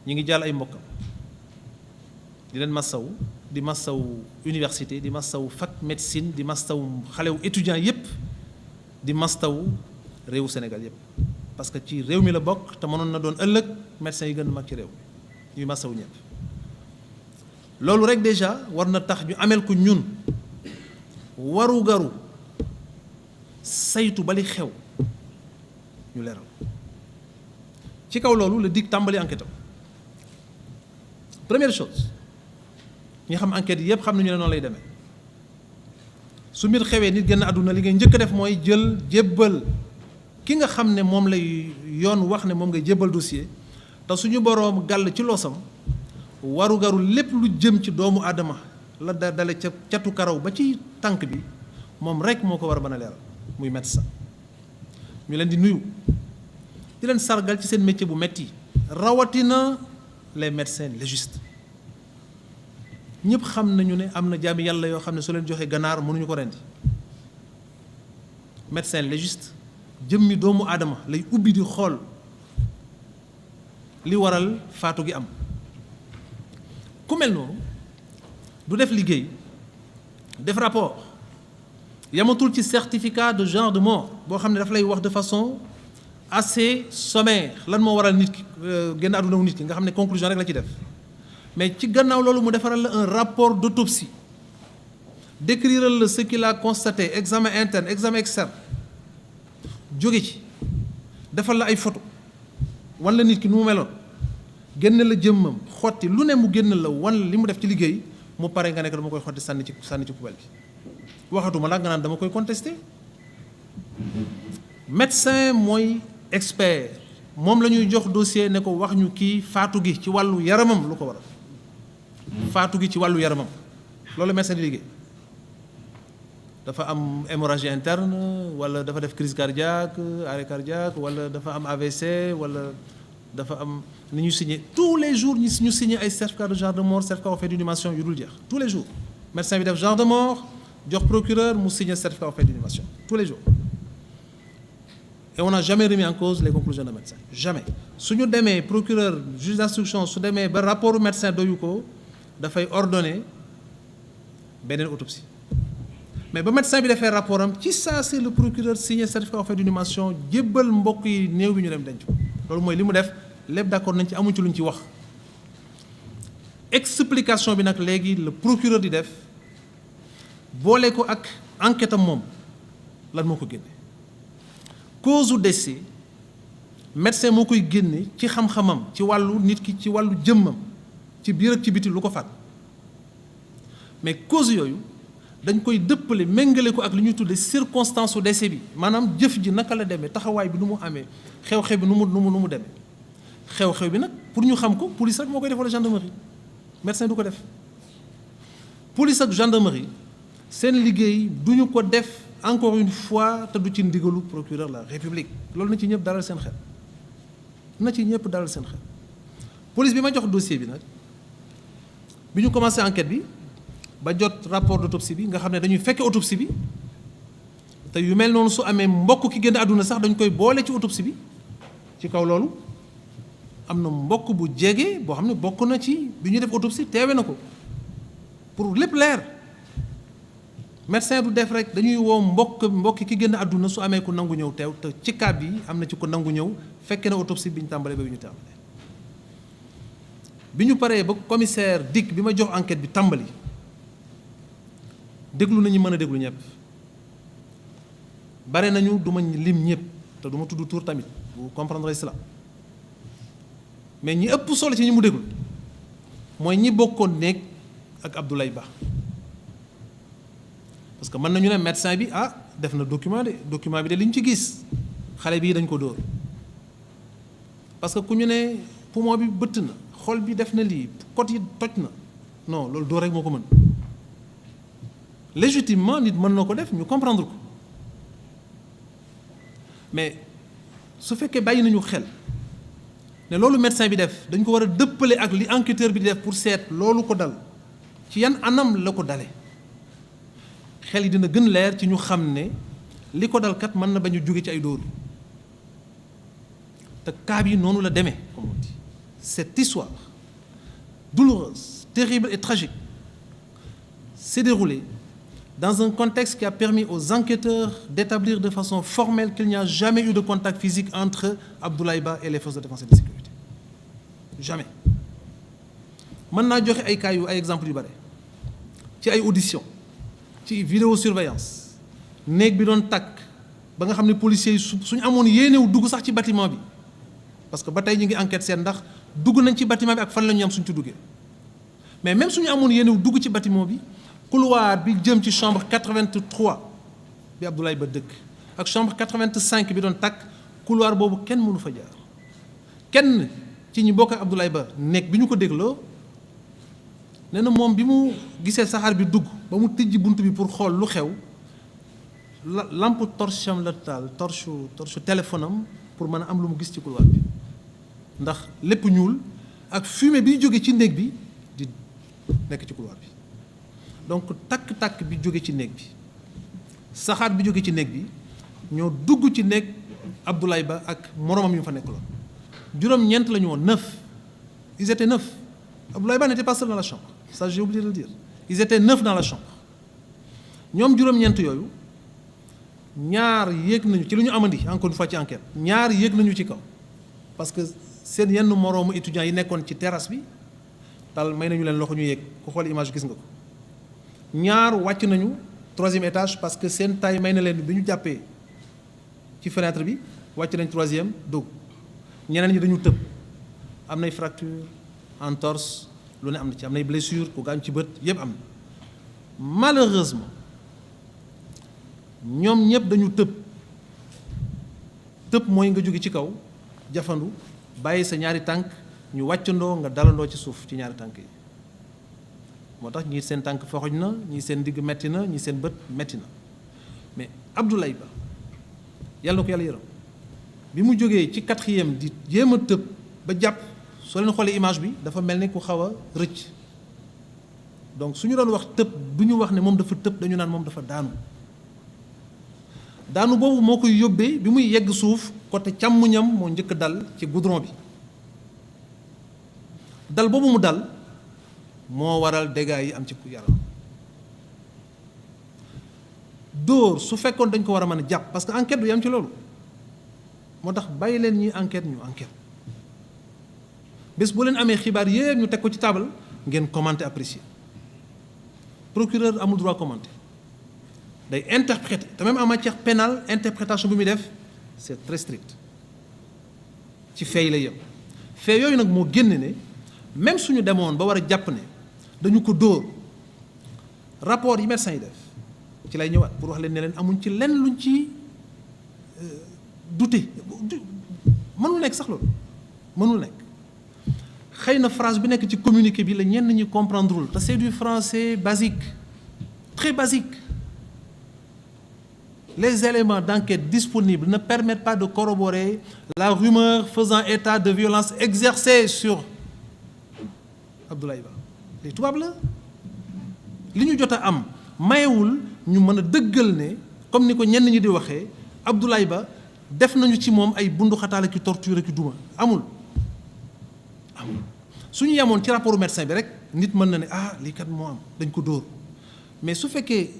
ñu ngi jàll ay mbokkam di leen massaw di massaw université di massaw fac médecine di massaw xalewu étudiant yépp di massaw réewu Sénégal yépp parce que ci réew mi la bokk te mënoon na doon ëllëg médecins yi gën a mag ci réew mi ñuy massaw ñépp loolu rek déjà war na tax ñu amel ko ñun waru garu saytu bali xew ñu leeral ci kaw loolu la DIC tàmbali enquête am première chose ñi xam enquête yi yépp xam nañu ne noonu lay demee su mbir xewee nit génn àdduna li ngay njëkk a def mooy jël jébbal ki nga xam ne moom lay yoon wax ne moom ngay jébbal dossier te suñu boroom gàll ci loosam waru garu lépp lu jëm ci doomu aadama la dale ca catu karaw ba ci tànk bi moom rek moo ko war a mën a leeral muy médecin. ñu leen di nuyu di leen sargal ci seen métier bu metti rawatina les médecins légistes ñëpp xam nañu ne am na jaami yàlla yoo xam ne su leen joxee ganaar mënuñu ko rendi. médecin légiste jëmmi doomu aadama lay ubbi di xool li waral faatu gi am ku mel noonu du def liggéey def rapport yamatul ci certificat de genre de mort boo xam ne daf lay wax de façon assez sommaire lan moo waral nit ki génn àdduna wu nit ki nga xam ne conclusion rek la ci def mais ci gannaaw loolu mu defaral la un rapport d'autopsie décrire la ce qu'il a constaté examen interne examen externe jóge ci defal la ay photo wan la nit ki nu mu meloon génn la jëmmam xotti lu ne mu génn la wan li mu def ci liggéey mu pare nga nekk dama koy xotti sànni ci poubelle bi waxatuma la nga naan dama koy contester. médecin mooy expert moom la ñuy jox dossier ne ko wax ñu kii faatu gi ci wàllu yaramam lu ko waral faatu gi ci wàllu yaramam loolu médecin di liggéey. dafa am hémorragie interne wala dafa def crise cardiaque arrêt cardiaque wala dafa am AVC wala dafa am ni ñu signé tous les jours ñu signé ay certificat de genre de mort certificat au fait d'inhumation yu dul jeex tous les jours médecin bi def genre de mort jox procureur mu signé certificat au fait d'inhumation tous les jours et on n'a jamais remis en cause les conclusions de médecin jamais su ñu demee procureur juge d'instruction su demee ba rapport médecin doyu ko dafay ordonner beneen autopsie mais ba médecin bi defee rapport am ci saa si le procureur signé certificat au fait d'inhumation jébbal mbokk yi néew bi ñu dem denc ko loolu mooy li mu def lépp d'accord nañ ci amuñ ci luñ ci wax explication bi nag léegi le procureur di def boole ko ak enquête am moom lan moo ko génne cause u décès médecin moo koy génne ci xam-xamam ci wàllu nit ki ci wàllu jëmmam ci biir ak ci biti lu ko faat mais cause yooyu dañ koy dëppale méngale ko ak li ñuy tuddee circonstance su décès bi maanaam jëf ji naka la demee taxawaay bi nu mu amee xew-xew bi nu mu demee xew-xew bi nag pour ñu xam ko police rek moo koy def wala gendarmerie médecin du ko def police ak gendarmerie seen liggéey du ñu ko def encore une fois te du ci ndigalu procureur de la république loolu na ci ñëpp dalal seen xel police bi ma jox dossier bi nag bi ñu commencé enquête bi ba jot rapport d'autopsie bi nga xam ne dañuy fekke autopsie bi te yu mel noonu su amee mbokk ki génn àdduna sax dañ koy boole ci autopsie bi ci kaw loolu am na mbokk bu jege boo xam ne bokk na ci bi ñuy def autopsie teewe na ko pour lépp leer médecin du def rek dañuy woo mbokk ki génn àdduna su amee ku nangu ñëw teew te ci cas bi am na ci ko nangu ñëw fekke na autopsie bi ñu tàmbalee ba bi ñu tàmbalee bi ñu paree ba commissaire Dick bi ma jox enquête bi tàmbali déglu nañu mën a déglu ñëpp bare nañu du ma lim ñëpp te du ma tudd tur tamit vous comprendrez cela mais ñi ëpp solo ci ñi mu déglu mooy ñi bokkoon nekk ak Abdoulaye Ba parce que mën nañu ne médecin bi def na document bi de li ñu ci gis xale bii dañ ko dóor parce que ku ñu ne poumon bi bëtt na xol bi def na lii côte yi toj na non loolu dóor rek moo ko mën légitimement nit mën na ko def ñu comprendre ko mais su fekkee bàyyi nañu xel ne loolu médecin bi def dañ ko war a dëppale ak li enquêteur bi di def pour seet loolu ko dal ci yan anam la ko dale xel yi dina gën leer ci ñu xam ne li ko dal kat mën na bañ a jóge ci ay dóor te cas bi noonu la demee comme on dit cette histoire douloureuse terrible et tragique s'est déroulée dans un contexte qui a permis aux enquêteurs d'établir de façon formelle qu'il n'y a jamais eu de contact physique entre Abdoulaye Ba et les forces de défense et de sécurité jamais mën naa joxe ay cas yu ay exemples yu bare ci ay audition ci vidéosurveillance néeg bi doon tàkk ba nga xam ne policiers yi suñu amoon yéenewu dugg sax ci bâtiment bi parce que ba tey ñu ngi enquête seen ndax dugg nañ ci bâtiment bi ak fan la ñu am suñ ci duggee mais même suñu amoon yéenewu dugg ci bâtiment bi couloir bi jëm ci chambre 83 bi Abdoulaye Ba dëkk ak chambre 85 bi doon tàkk couloir boobu kenn mënu fa jaar kenn ci ñi bokk ak Abdoulaye Ba nekk bi ñu ko dégloo nee na moom bi mu gisee saxaar bi dugg ba mu tijji bunt bi pour xool lu xew lampe torche am la taal torche téléphone am pour mën a am lu mu gis ci couloir bi ndax lépp ñuul ak fumée biy jóge ci néeg bi di nekk ci couloir bi donc takk-takk bi jóge ci néeg bi saxaar bi jóge ci néeg bi ñoo dugg ci néeg Abdoulaye Ba ak moromam yu fa nekk loon juróom-ñeent la ñu woon 9 ils étaient 9 Abdoulaye Ba n'était pas seul dans la chambre ça j'ai oublié de le dire ils étaient 9 dans la chambre ñoom juróom-ñeent yooyu ñaar yéeg nañu ci lu ñu amandi encore une fois ci enquête ñaar yéeg nañu ci kaw parce que seen yenn moroomu étudiants yi nekkoon ci terrasse bi daal may nañu leen loxo ñu yéeg ku xool image gis nga ko ñaar wàcc nañu 3e étage parce que seen taille may na leen bi ñu jàppee ci fenêtre bi wàcc nañ 3e dugg ñeneen ñi dañu tëb am nay fracture entorse lu ne am na ci am nay blessure ku gaañ ci bët yëpp am na malheureusement ñoom ñëpp dañu tëb mooy nga jóge ci kaw jafandu bàyyi sa ñaari tànk ñu wàccandoo nga dalandoo ci suuf ci ñaari tànk yi moo tax ñii seen tànk foxoñ na ñii seen digg metti na ñii seen bët metti na mais Abdoulaye Ba yàlla na ko yàlla yërëm bi mu jógee ci 4e di jéem a tëb ba jàpp soo leen xoolee image bi dafa mel ni ku xaw a rëcc donc su ñu doon wax tëb du ñu wax ne moom dafa tëb dañu naan moom dafa daanu boobu moo koy yóbbee bi muy yegg suuf côté càmmuñam moo njëkk dal ci goudron bi dal boobu mu dal moo waral dégâts yi am ci yaram dóor su fekkoon dañ ko war a mën a jàpp parce que enquête du yam ci loolu moo tax bàyyi leen ñi enquête ñu enquête bés boo leen amee xibaar yépp ñu teg ko ci table ngeen commenter apprécier procureur amul droit commenter day interpréter te même en matière pénale interprétation bi muy def c'est très strict ci fee yi lay yem fee yooyu nag moo génne ne même suñu demoon ba war a jàpp ne dañu ko dóor rapport yi médecins yi def ci lay ñëwaat pour wax leen ne leen amuñ ci lenn luñ ci douter mënul nekk sax loolu mënul nekk xëy na phrase bi nekk ci communiqué bi la ñenn ñi comprendrewul te c'est du français basique très basique. Les éléments d'enquête disponibles ne permettent pas de corroborer la rumeur faisant état de violences exercées sur Abdoulaye Ba li tubaab la li ñu jot a am mayewul ñu mën a dëggal ne comme ni ko ñenn ñi di waxee Abdoulaye Ba def nañu ci moom ay bunduxataale ki torture ki duma amul suñu yemoon ci rapport médecin bi rek nit mën na ne ah lii kat moo am dañ ko dóor mais su fekkee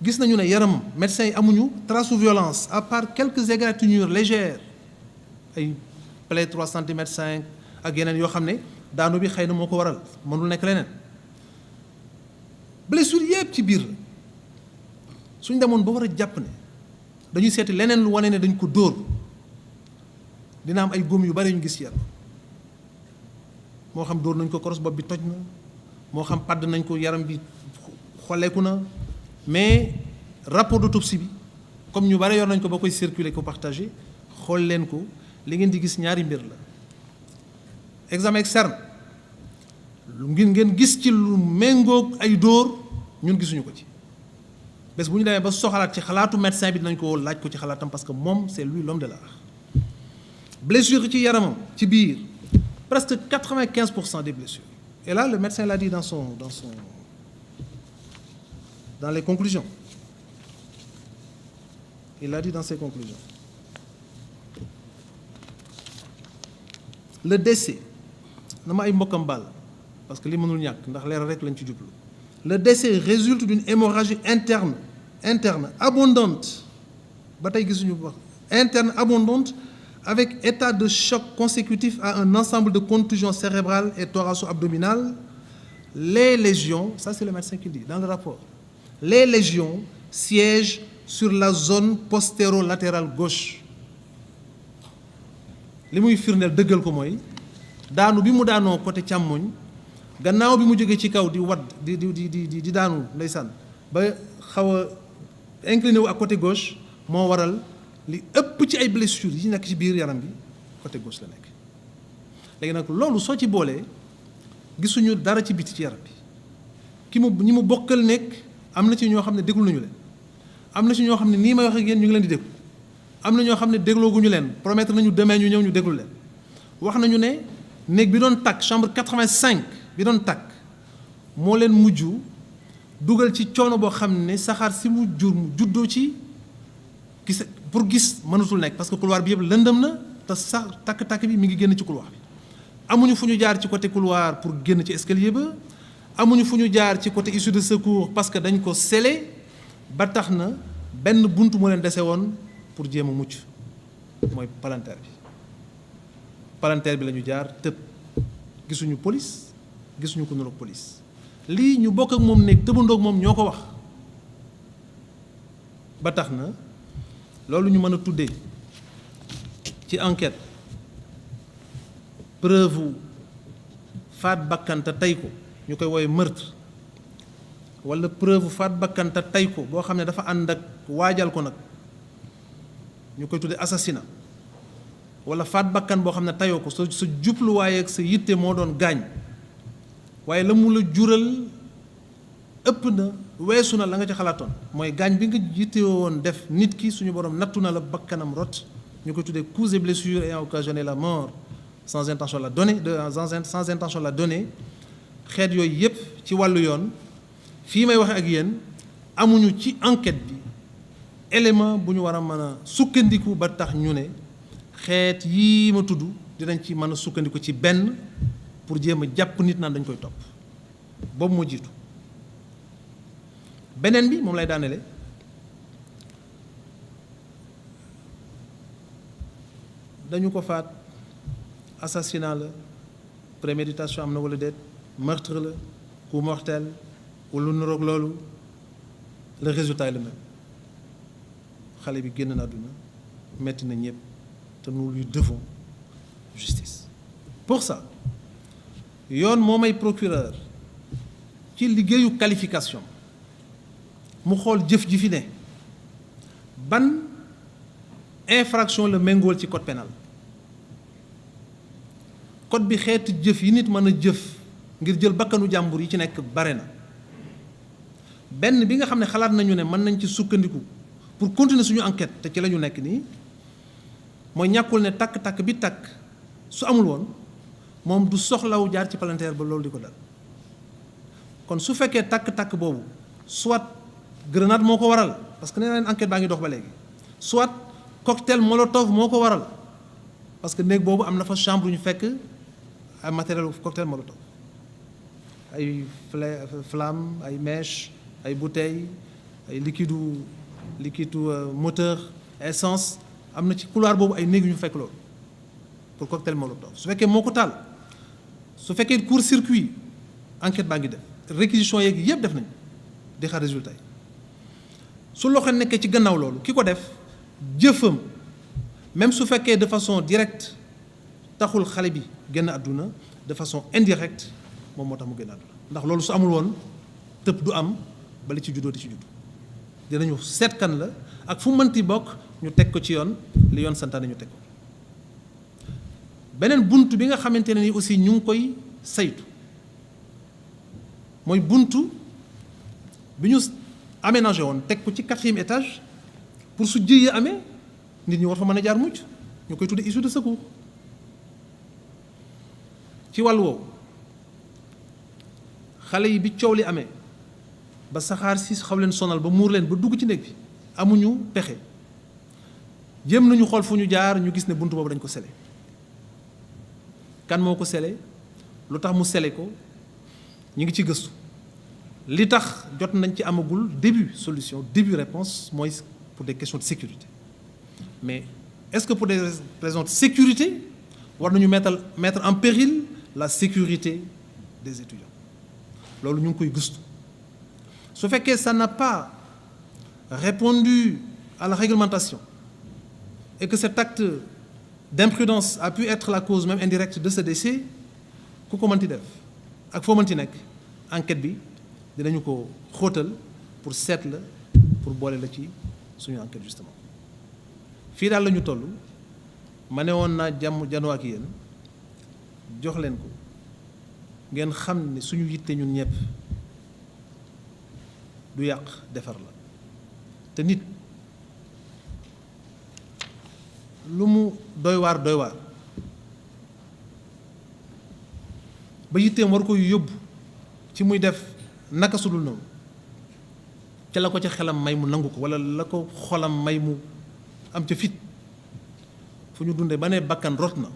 gis nañu ne yaram médecins yi amuñu trace de violence à part quelques égratignures légères ay plaie 3 centimètres 5 ak yeneen yoo xam ne daanu bi xëy na moo ko waral mënul nekk leneen blessure yépp ci biir la suñ demoon ba war a jàpp ne dañuy seeti leneen lu wane ne dañ ko dóor dina am ay góom yu bari ñu gis yaram moo xam dóor nañ ko koros bopp bi toj na moo xam padd nañ ko yaram bi xolleeku na mais rapport d'autopsie bi comme ñu bari yor nañ ko ba koy circuler ko partager xool leen ko li ngeen di gis ñaari mbir la examen externe ngeen gis ci lu méngoog ay dóor ñun gisuñu ko ci bés bu ñu demee ba soxalaat ci xalaatu médecin bi dinañ ko laaj ko ci xalaatam parce que moom c'est lui l'homme de l'art blessure ci yaramam ci biir presque 95% des blessures et là le médecin l'a dit dans les conclusions. Il l'a dit dans ses conclusions. Le décès na ma ay mbokkam baal parce que li mënul ñàkk ndax leer rek lañ ci jublu le décès résulte d'une hémorragie interne abondante ba tey gisuñu wax interne abondante avec état de choc consécutif à un ensemble de contusions cérébrales et thoraco-abdominales. Les lésions, ça c'est le médecin qui le dit dans le rapport, les lésions siègent sur la zone postéro-latérale gauche. li muy firndeel dëggal ko mooy daanu bi mu daanoo côté càmmoñ gannaaw bi mu jógee ci kaw di wadd di daanu ndeysaan ba xaw a incliné wu ak côté gauche moo waral li ëpp ci ay blessures yi nekk ci biir yaram bi côté gauche la nekk. léegi nag loolu soo ci boolee gisuñu dara ci biti ci yaram bi ñi mu bokkal nekk am na ci ñoo xam ne déglu nañu leen am na ci ñoo xam ne nii may wax ak yéen ñu ngi leen di déglu am na ñoo xam ne déglooguñu leen promettre nañu demain ñu ñëw ñu déglu leen wax nañu ne néeg bi doon tàkk chambre 85 bi doon tàkk moo leen mujj dugal ci coono boo xam ne saxaar si mu juddoo ci gis pour gis mënatul nekk parce que couloir bi yëpp lëndëm na te sax takk-takk bi mi ngi génn ci couloir bi amuñu fu ñu jaar ci côté couloir pour génn ci escalier ba amuñu fu ñu jaar ci côté issue de secours parce que dañ ko scellé ba tax na benn buntu moo leen dese woon pour jéem a mucc mooy palanteer bi la ñu jaar tëb gisuñu police gisuñu ko niroog police lii ñu bokk ak moom nekk tëbandoog moom ñoo ko wax ba tax na loolu ñu mën a tuddee ci enquête preuve faat bakkan te tey ko ñu koy woowee meurtre walla preuve faat bakkan te tey ko boo xam ne dafa ànd ak waajal ko nag ñu koy tuddee assassinat walla faat bakkan boo xam ne teyoo ko sa jubluwaay ak sa yitte moo doon gaañ waaye la mu la jural ëpp na weesu na la nga ci xalaatoon mooy gaañ bi nga yitte woon def nit ki suñu borom nattu na la bakkanam rot ñu koy tuddee coups et blessures ayant occasionné la mort sans intention la donner sans intention la donner xeet yooyu yépp ci wàllu yoon fii may waxe ak yéen amuñu ci enquête bi élément bu ñu war a mën a sukkandiku ba tax ñu ne xeet yii ma tudd dinañ ci mën a sukkandiku ci benn pour jéem a jàpp nit naan dañ koy topp boobu moo jiitu beneen bi moom lay daanele dañu ko faat assassinat la préméditation am na wala déet meurtre la coup mortel wala lu niroog loolu le résultat est le même xale bi génn na àdduna metti na ñëpp te nous lui devons justice. Pour ça yoon moo may procureur ci liggéeyu qualification mu xool jëf ji fi ne ban infraction la méngool ci code pénal code bi xeeti jëf yi nit mën a jëf ngir jël bakkanu jàmbur yi ci nekk bare na benn bi nga xam ne xalaat nañu ne mën nañ ci sukkandiku pour continuer suñu enquête te ci la ñu nekk nii mooy ñàkkul ne takk-takk bi takk su amul woon moom du soxlawu jaar ci palanteer ba loolu di ko dal kon su fekkee takk-takk boobu soit grenade moo ko waral parce que nee na leen enquête baa ngi dox ba léegi soit cocktail molotov moo ko waral parce que néeg boobu am na fa chambre ñu fekk ay matériel cocktail molotov ay flamme ay mèche ay bouteille ay liquide moteur essence am na ci couloir boobu ay néeg yu ñu fekk loolu pour cocktail molotov su fekkee moo ko taal su fekkee court circuit enquête baa ngi def réquisition yeeg yëpp def nañ di xaar résultat yi su loxo nekkee ci gannaaw loolu ki ko def jëfam même su fekkee de façon directe taxul xale bi génn àdduna de façon indirecte moom moo tax mu génn àdduna ndax loolu su amul woon tëb du am ba li ci juddoo di ci juddu dinañu seet kan la ak fu mënti bokk ñu teg ko ci yoon li yoon santaane ñu teg ko beneen buntu bi nga xamante ne ni aussi ñu ngi koy saytu mooy buntu bi ñu aménagé woon teg ko ci 4e étage pour su jëyee amee nit ñi war fa mën a jaar mucc ñu koy tuddee issue de secours ci wàll woowu xale yi bi coow li amee ba saxaar si xaw leen sonal ba muur leen ba dugg ci néeg bi amuñu pexe jéem nañu xool fu ñu jaar ñu gis ne buntu boobu dañ ko sele kan moo ko sele lu tax mu sele ko ñu ngi ci gëstu li tax jot nañ ci amagul début solution début réponse mooy pour des questions de sécurité mais est-ce que pour des raisons de sécurité war nañu mettre en péril la sécurité des étudiants loolu ñu ngi koy gëstu su fekkee ça n'a pas répondu à la réglementation et que cet acte d'imprudence a pu être la cause même indirecte de ce décès ku ko mënti def ak foo mënti nekk enquête bi dinañu ko xóotal pour seet la pour boole la ci suñu enquête justement fii daal la ñu toll ma ne woon naa janoo ak yéen jox leen ko ngeen xam ne suñu yitte ñun ñëpp du yàq defar la te nit lu mu doy waar ba yitteem war ko yóbbu ci muy def naka sudul noonu ca la ko ca xelam may mu nangu ko walla la ko xolam may mu am ca fit fu ñu dundee ba ne bakkan rot na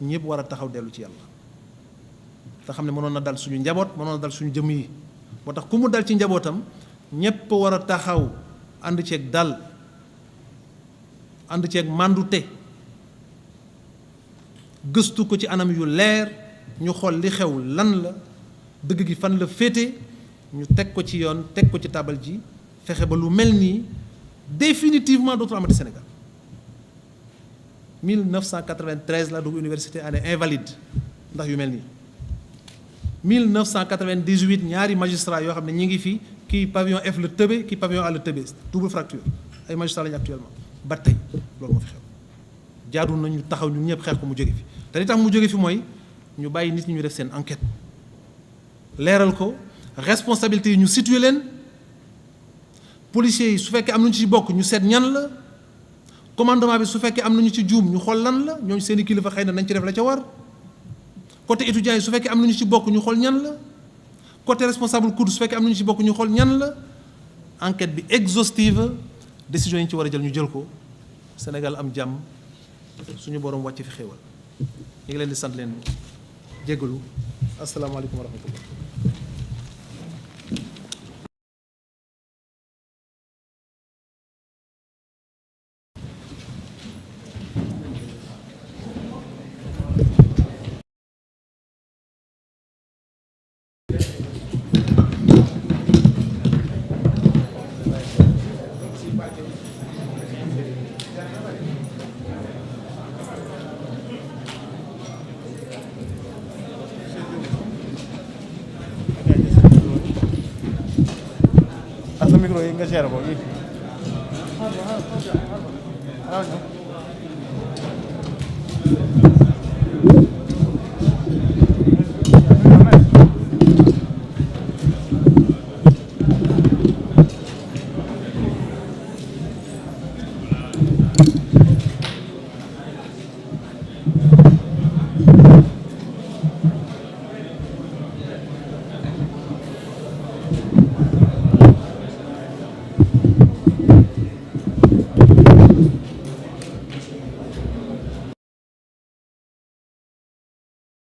ñëpp war a taxaw dellu ci yàlla te xam ne mënoon na dal suñu njaboot mënoon na dal suñu jëmm yi moo tax ku mu dal ci njabootam ñëpp war a taxaw ànd ceeg dal ànd ceeg màndute gëstu ko ci anam yu leer ñu xool li xew lan la dëgg gi fan la féete ñu teg ko ci yoon teg ko ci taabal ji fexe ba lu mel nii définitivement dootul amati Sénégal 1993 la dugg université année invalide ndax yu mel nii 1998 ñaari magistrat yoo xam ne ñi ngi fi kii pavillon F la tëbe kii pavillon A la tëbe double fracture ay magistrat lañu actuellement ba tey loolu moo fi xew jaadu nañu taxaw ñun ñëpp xeex ko mu jóge fi te li tax mu jóge fi mooy ñu bàyyi nit ñi ñu def seen enquête leeral ko responsabilité yi ñu situé leen policiers yi su fekkee am nañu ci bokk ñu seet ñan la commandement bi su fekkee am nañu ci juum ñu xool lan la ñooñu seen i kilifa xëy na nañ ci def la ca war côté étudiants yi su fekkee am nañu ci bokk ñu xool ñan la côté responsable COUD su fekkee am nañu ci bokk ñu xool ñan la enquête bi exhaustive décision yi ñu ci war a jël ñu jël ko Sénégal am jàmm suñu borom wàcc fi xéewal ñu ngi leen di sant leen jéggalu asalaamaaleykum wa rahmatullah. micro yi nga géré ko